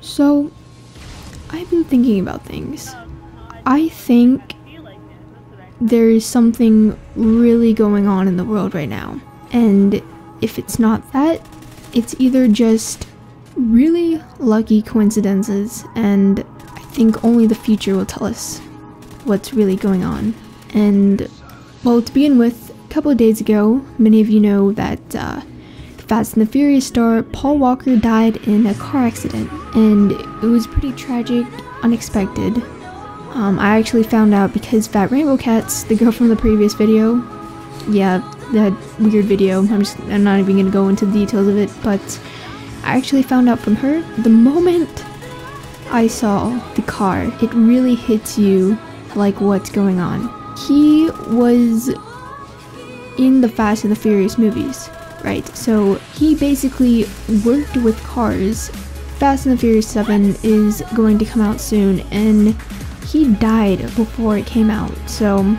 So, I've been thinking about things. I think there is something really going on in the world right now. And if it's not that, it's either just really lucky coincidences, and I think only the future will tell us what's really going on. And, well, to begin with, a couple of days ago, many of you know that Fast and the Furious star Paul Walker died in a car accident, and it was pretty tragic, unexpected. I actually found out because Fat Rainbow Cats, the girl from the previous video, yeah, that weird video, I'm not even gonna go into the details of it, but I actually found out from her the moment I saw the car. It really hits you like what's going on. He was in the Fast and the Furious movies, right? So he basically worked with cars. Fast and the Furious 7 is going to come out soon, and he died before it came out. So,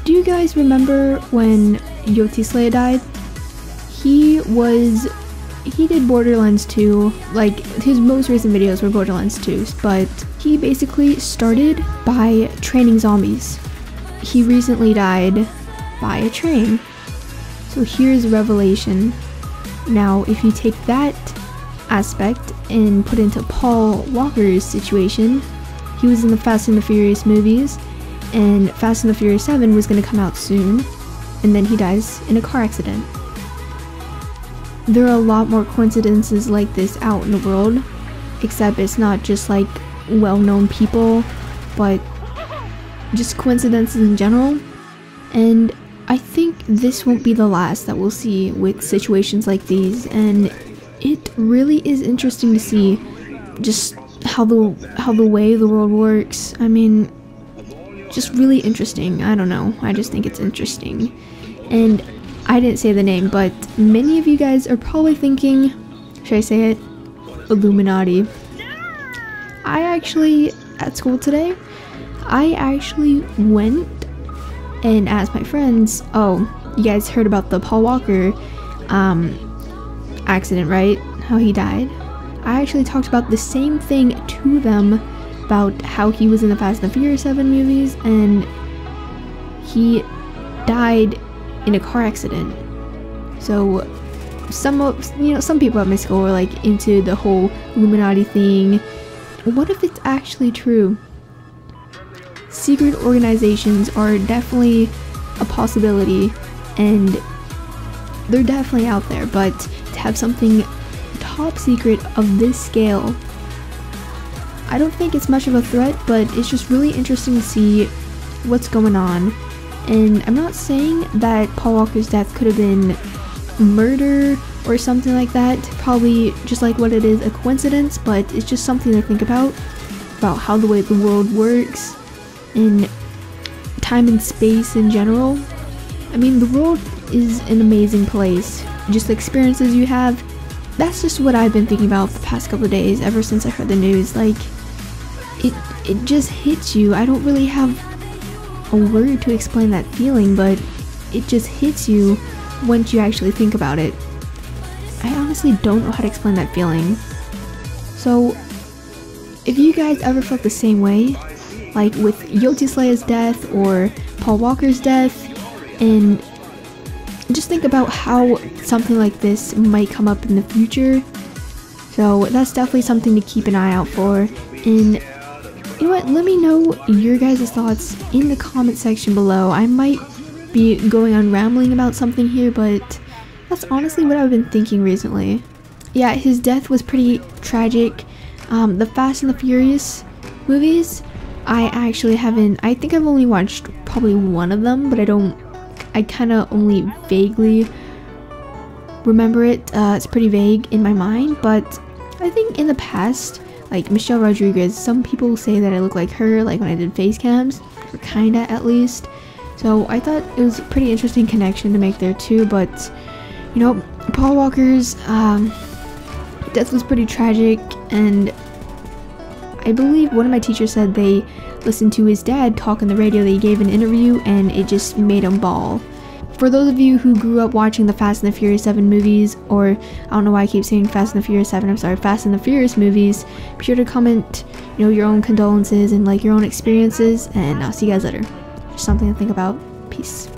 do you guys remember when Yotislaya died? He did Borderlands 2, like his most recent videos were Borderlands 2, but he basically started by training zombies. He recently died by a train. So here's a revelation. Now, if you take that aspect and put into Paul Walker's situation, he was in the Fast and the Furious movies, and Fast and the Furious 7 was going to come out soon, and then he dies in a car accident. There are a lot more coincidences like this out in the world, except it's not just like well-known people, but just coincidences in general. And I think this won't be the last that we'll see with situations like these, and it really is interesting to see just how the way the world works. I mean, just really interesting. I don't know, I just think it's interesting. And I didn't say the name, but many of you guys are probably thinking, should I say it? Illuminati. I actually, at school today, I actually went and asked my friends, oh, you guys heard about the Paul Walker accident, right? How he died? I actually talked about the same thing to them, about how he was in the Fast and the Furious 7 movies, and he died in a car accident. So some people at my school were like into the whole Illuminati thing. What if it's actually true? Secret organizations are definitely a possibility, and they're definitely out there, but to have something top secret of this scale, I don't think it's much of a threat, but it's just really interesting to see what's going on. And I'm not saying that Paul Walker's death could have been murder or something like that, probably just like what it is, a coincidence, but it's just something to think about how the way the world works, in time and space in general. I mean, the world is an amazing place. Just the experiences you have, that's just what I've been thinking about the past couple of days, ever since I heard the news. Like, it just hits you. I don't really have a word to explain that feeling, but it just hits you once you actually think about it. I honestly don't know how to explain that feeling. So, if you guys ever felt the same way, like with Yotislaya's death or Paul Walker's death, and just think about how something like this might come up in the future. So that's definitely something to keep an eye out for. And you know what, let me know your guys' thoughts in the comment section below. I might be going on rambling about something here, but that's honestly what I've been thinking recently. Yeah, his death was pretty tragic. The Fast and the Furious movies, I actually haven't, I think I've only watched probably one of them, but I kind of only vaguely remember it. It's pretty vague in my mind, but I think in the past, like Michelle Rodriguez, some people say that I look like her, like when I did face cams, or kinda at least. So I thought it was a pretty interesting connection to make there too, but you know, Paul Walker's death was pretty tragic, and I believe one of my teachers said they listened to his dad talk on the radio. They gave an interview and it just made him bawl. For those of you who grew up watching the Fast and the Furious 7 movies, or I don't know why I keep saying Fast and the Furious 7, I'm sorry, Fast and the Furious movies, be sure to comment, you know, your own condolences and like your own experiences, and I'll see you guys later. Just something to think about. Peace.